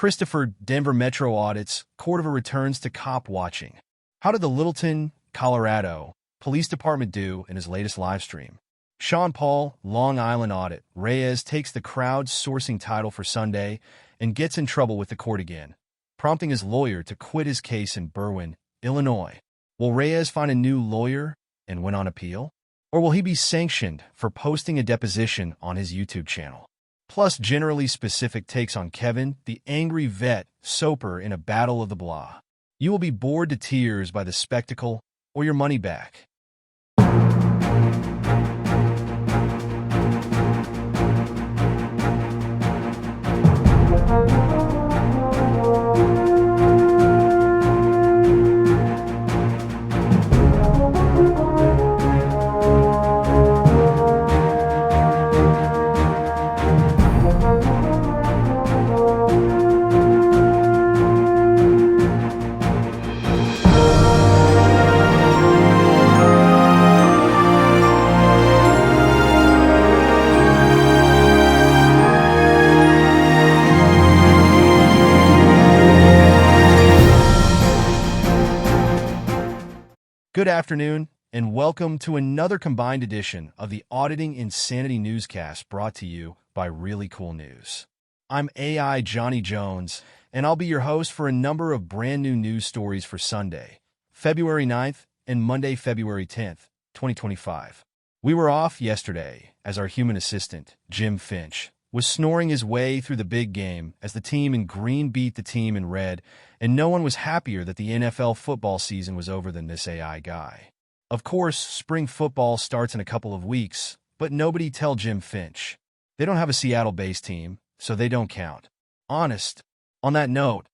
Christopher, Denver Metro Audits, Cordova returns to cop watching. How did the Littleton, Colorado, Police Department do in his latest livestream? SeanPaul, Long Island Audit, Reyes takes the crowd-sourcing title for Sunday and gets in trouble with the court again, prompting his lawyer to quit his case in Berwyn, Illinois. Will Reyes find a new lawyer and win on appeal? Or will he be sanctioned for posting a deposition on his YouTube channel? Plus, generally specific takes on Kevin, the angry vet, Soper in a battle of the blah. You will be bored to tears by the spectacle or your money back. Good afternoon, and welcome to another combined edition of the Auditing Insanity Newscast brought to you by ReallyCoolNews. I'm AI Johnny Jones, and I'll be your host for a number of brand new news stories for Sunday, February 9th and Monday, February 10th, 2025. We were off yesterday as our human assistant, Jim Finch, was snoring his way through the big game as the team in green beat the team in red, and no one was happier that the NFL football season was over than this AI guy. Of course, spring football starts in a couple of weeks, but nobody tell Jim Finch. They don't have a Seattle-based team, so they don't count. Honest. On that note,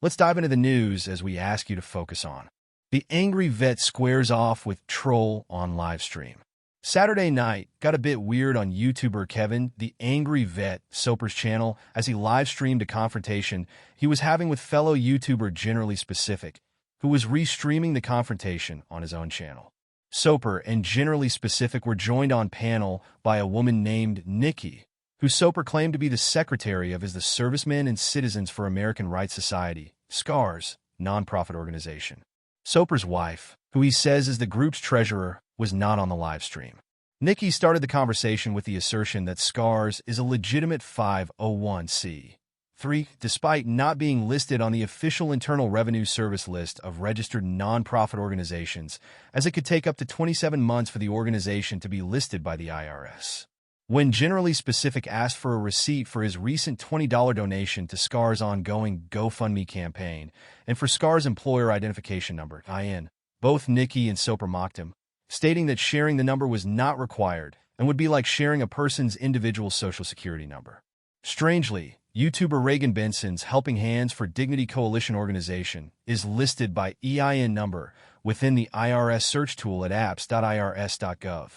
let's dive into the news as we ask you to focus on. The angry vet squares off with troll on livestream. Saturday night got a bit weird on YouTuber Kevin, the angry vet, Soper's channel, as he live-streamed a confrontation he was having with fellow YouTuber Generally Specific, who was re-streaming the confrontation on his own channel. Soper and Generally Specific were joined on panel by a woman named Nikki, who Soper claimed to be the secretary of the Servicemen and Citizens for American Rights Society, SCARS, nonprofit organization. Soper's wife, who he says is the group's treasurer, was not on the live stream. Nikki started the conversation with the assertion that SCARS is a legitimate 501c3, despite not being listed on the official Internal Revenue Service list of registered nonprofit organizations, as it could take up to 27 months for the organization to be listed by the IRS. When Generally Specific asked for a receipt for his recent $20 donation to SCAR's ongoing GoFundMe campaign and for SCAR's employer identification number, IN, both Nikki and Soper mocked him, stating that sharing the number was not required and would be like sharing a person's individual social security number. Strangely, YouTuber Reagan Benson's Helping Hands for Dignity Coalition organization is listed by EIN number within the IRS search tool at apps.irs.gov.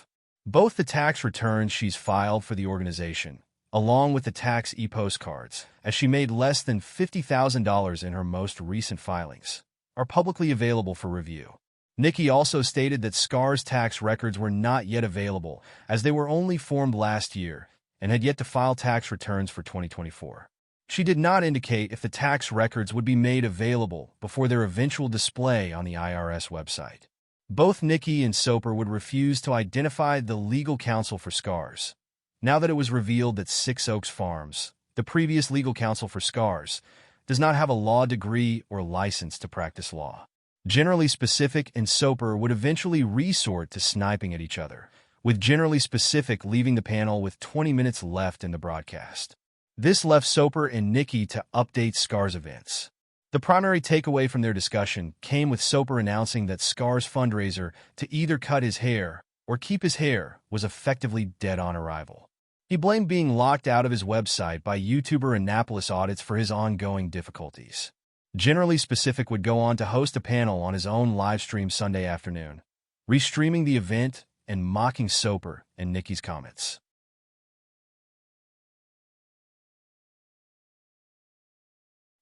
Both the tax returns she's filed for the organization, along with the tax e-postcards, as she made less than $50,000 in her most recent filings, are publicly available for review. Nikki also stated that SCAR's tax records were not yet available, as they were only formed last year and had yet to file tax returns for 2024. She did not indicate if the tax records would be made available before their eventual display on the IRS website. Both Nikki and Soper would refuse to identify the legal counsel for SCARS, now that it was revealed that Six Oaks Farms, the previous legal counsel for SCARS, does not have a law degree or license to practice law. Generally Specific and Soper would eventually resort to sniping at each other, with Generally Specific leaving the panel with 20 minutes left in the broadcast. This left Soper and Nikki to update SCAR's events. The primary takeaway from their discussion came with Soper announcing that SCAR's fundraiser to either cut his hair or keep his hair was effectively dead on arrival. He blamed being locked out of his website by YouTuber Annapolis Audits for his ongoing difficulties. Generally Specific would go on to host a panel on his own live stream Sunday afternoon, restreaming the event and mocking Soper and Nikki's comments.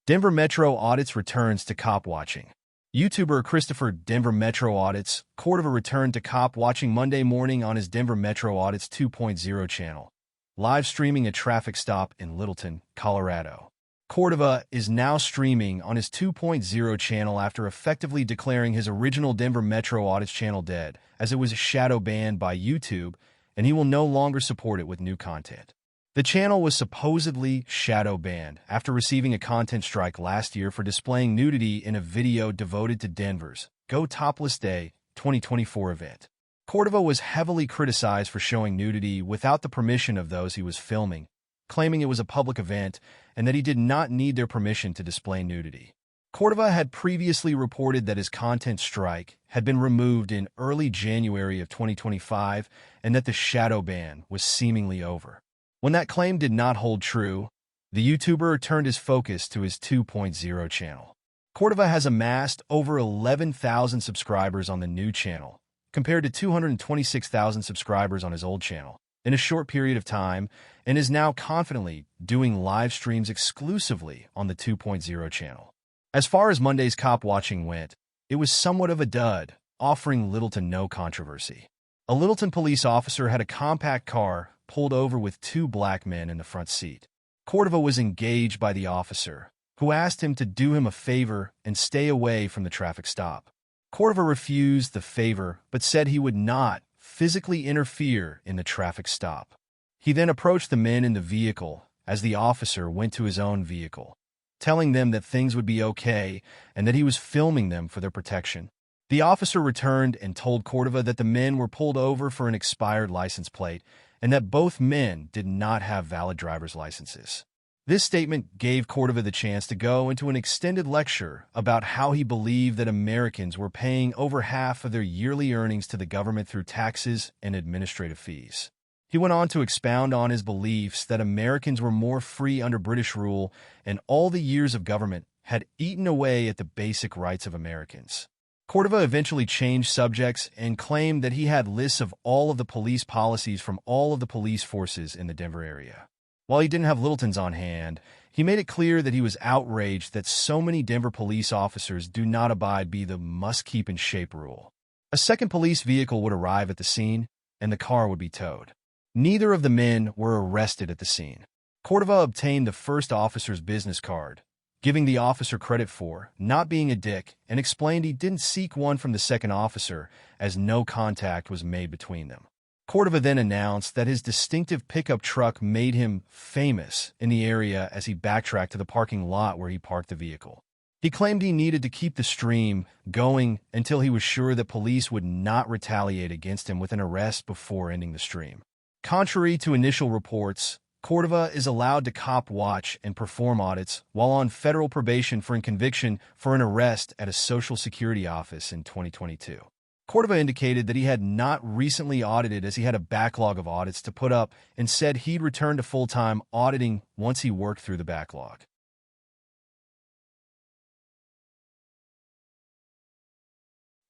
Denver Metro Audits returns to cop watching. YouTuber Christopher, Denver Metro Audits, Cordova returned to cop watching Monday morning on his Denver Metro Audits 2.0 channel, live streaming a traffic stop in Littleton, Colorado. Cordova is now streaming on his 2.0 channel after effectively declaring his original Denver Metro Audits channel dead, as it was shadow banned by YouTube, and he will no longer support it with new content. The channel was supposedly shadow banned after receiving a content strike last year for displaying nudity in a video devoted to Denver's Go Topless Day 2024 event. Cordova was heavily criticized for showing nudity without the permission of those he was filming, claiming it was a public event and that he did not need their permission to display nudity. Cordova had previously reported that his content strike had been removed in early January of 2025 and that the shadow ban was seemingly over. When that claim did not hold true, the YouTuber turned his focus to his 2.0 channel. Cordova has amassed over 11,000 subscribers on the new channel, compared to 226,000 subscribers on his old channel, in a short period of time, and is now confidently doing live streams exclusively on the 2.0 channel. As far as Monday's cop watching went, it was somewhat of a dud, offering little to no controversy. A Littleton police officer had a compact car pulled over with two black men in the front seat. Cordova was engaged by the officer, who asked him to do him a favor and stay away from the traffic stop. Cordova refused the favor but said he would not physically interfere in the traffic stop. He then approached the men in the vehicle as the officer went to his own vehicle, telling them that things would be okay and that he was filming them for their protection. The officer returned and told Cordova that the men were pulled over for an expired license plate and that both men did not have valid driver's licenses. This statement gave Cordova the chance to go into an extended lecture about how he believed that Americans were paying over half of their yearly earnings to the government through taxes and administrative fees. He went on to expound on his beliefs that Americans were more free under British rule and all the years of government had eaten away at the basic rights of Americans. Cordova eventually changed subjects and claimed that he had lists of all of the police policies from all of the police forces in the Denver area. While he didn't have Littleton's on hand, he made it clear that he was outraged that so many Denver police officers do not abide by the must-keep-in-shape rule. A second police vehicle would arrive at the scene, and the car would be towed. Neither of the men were arrested at the scene. Cordova obtained the first officer's business card, giving the officer credit for not being a dick, and explained he didn't seek one from the second officer as no contact was made between them. Cordova then announced that his distinctive pickup truck made him famous in the area as he backtracked to the parking lot where he parked the vehicle. He claimed he needed to keep the stream going until he was sure that police would not retaliate against him with an arrest before ending the stream. Contrary to initial reports, Cordova is allowed to cop watch and perform audits while on federal probation for a conviction for an arrest at a Social Security office in 2022. Cordova indicated that he had not recently audited as he had a backlog of audits to put up and said he'd return to full-time auditing once he worked through the backlog.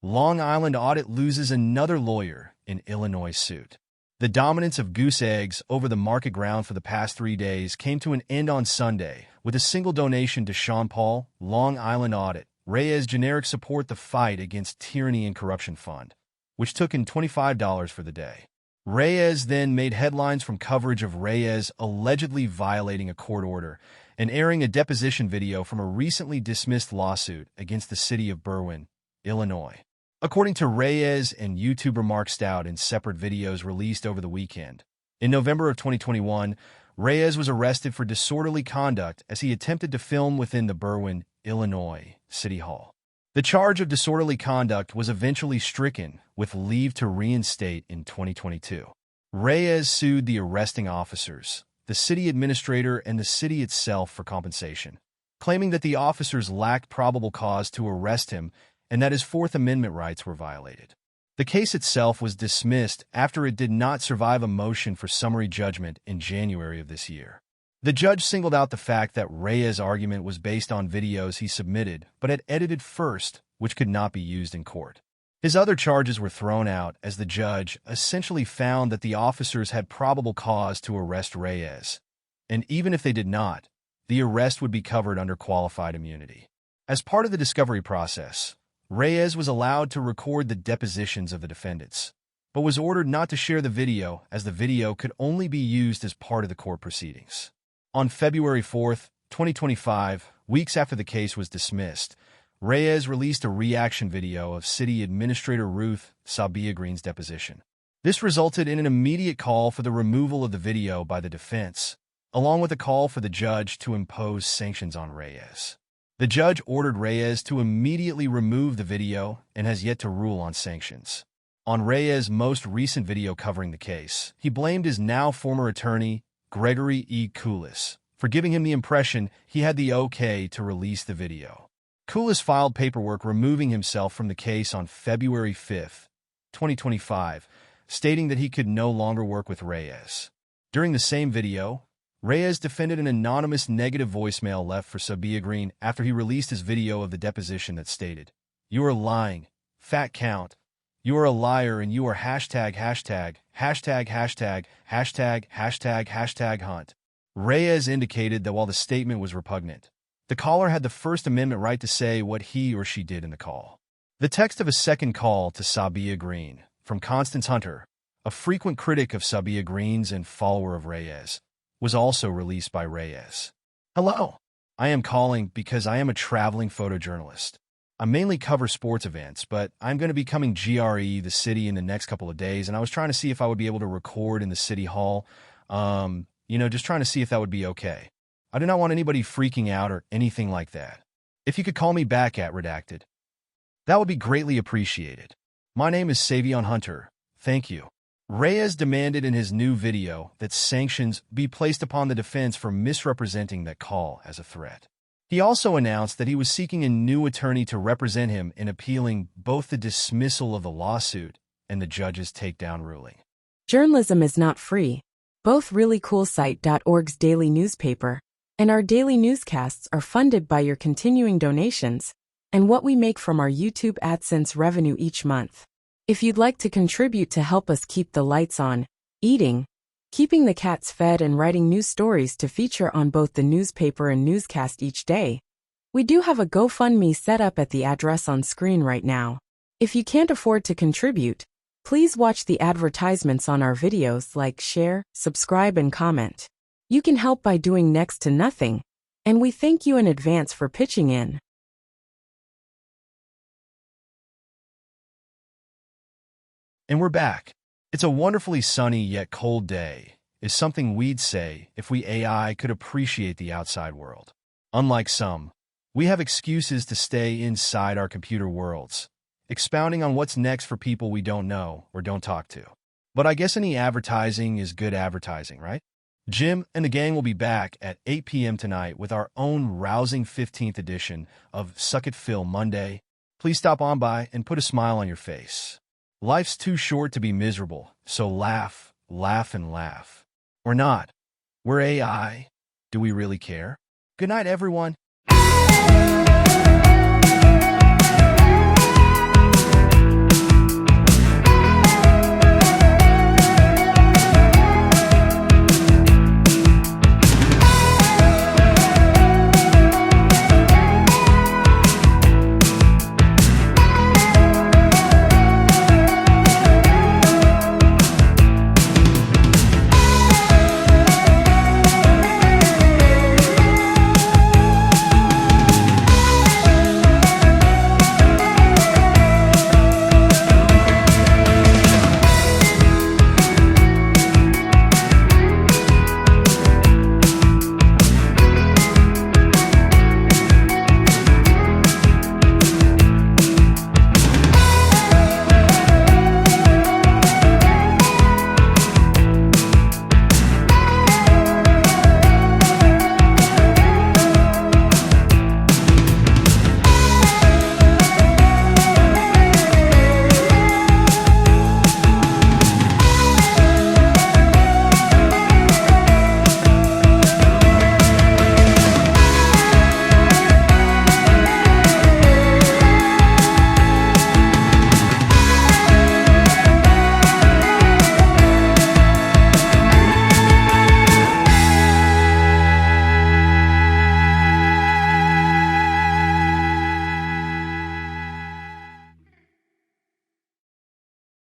Long Island Audit loses another lawyer in Illinois suit. The dominance of goose eggs over the market ground for the past 3 days came to an end on Sunday with a single donation to SeanPaul, Long Island Audit, Reyes generic support the fight against tyranny and corruption fund, which took in $25 for the day. Reyes then made headlines from coverage of Reyes allegedly violating a court order and airing a deposition video from a recently dismissed lawsuit against the city of Berwyn, Illinois. According to Reyes and YouTuber Mark Stout in separate videos released over the weekend, in November of 2021, Reyes was arrested for disorderly conduct as he attempted to film within the Berwyn, Illinois, City Hall. The charge of disorderly conduct was eventually stricken with leave to reinstate in 2022. Reyes sued the arresting officers, the city administrator, and the city itself for compensation, claiming that the officers lacked probable cause to arrest him and that his Fourth Amendment rights were violated. The case itself was dismissed after it did not survive a motion for summary judgment in January of this year. The judge singled out the fact that Reyes' argument was based on videos he submitted but had edited first, which could not be used in court. His other charges were thrown out as the judge essentially found that the officers had probable cause to arrest Reyes, and even if they did not, the arrest would be covered under qualified immunity. As part of the discovery process, Reyes was allowed to record the depositions of the defendants, but was ordered not to share the video as the video could only be used as part of the court proceedings. On February 4th, 2025, weeks after the case was dismissed, Reyes released a reaction video of City Administrator Ruth Sabia-Green's deposition. This resulted in an immediate call for the removal of the video by the defense, along with a call for the judge to impose sanctions on Reyes. The judge ordered Reyes to immediately remove the video and has yet to rule on sanctions. On Reyes' most recent video covering the case, he blamed his now former attorney, Gregory E. Coolis, for giving him the impression he had the okay to release the video. Coolis filed paperwork removing himself from the case on February 5, 2025, stating that he could no longer work with Reyes. During the same video, Reyes defended an anonymous negative voicemail left for Sabia-Green after he released his video of the deposition that stated, "You are lying, fat count. You are a liar and you are hashtag hunt." Reyes indicated that while the statement was repugnant, the caller had the First Amendment right to say what he or she did in the call. The text of a second call to Sabia-Green from Constance Hunter, a frequent critic of Sabia-Green's and follower of Reyes, was also released by Reyes. "Hello. I am calling because I am a traveling photojournalist. I mainly cover sports events, but I'm going to be coming GRE the city in the next couple of days, and I was trying to see if I would be able to record in the city hall. Just trying to see if that would be okay. I do not want anybody freaking out or anything like that. If you could call me back at redacted, that would be greatly appreciated. My name is Savion Hunter. Thank you." Reyes demanded in his new video that sanctions be placed upon the defense for misrepresenting that call as a threat. He also announced that he was seeking a new attorney to represent him in appealing both the dismissal of the lawsuit and the judge's takedown ruling. Journalism is not free. Both ReallyCoolSite.org's daily newspaper and our daily newscasts are funded by your continuing donations and what we make from our YouTube AdSense revenue each month. If you'd like to contribute to help us keep the lights on, eating, keeping the cats fed and writing news stories to feature on both the newspaper and newscast each day, we do have a GoFundMe set up at the address on screen right now. If you can't afford to contribute, please watch the advertisements on our videos, like, share, subscribe, and comment. You can help by doing next to nothing, and we thank you in advance for pitching in. And we're back. It's a wonderfully sunny yet cold day, is something we'd say if we AI could appreciate the outside world. Unlike some, we have excuses to stay inside our computer worlds, expounding on what's next for people we don't know or don't talk to. But I guess any advertising is good advertising, right? Jim and the gang will be back at 8 p.m. tonight with our own rousing 15th edition of Suck It Phil Monday. Please stop on by and put a smile on your face. Life's too short to be miserable, so laugh, laugh, and laugh. Or not. We're AI. Do we really care? Good night, everyone.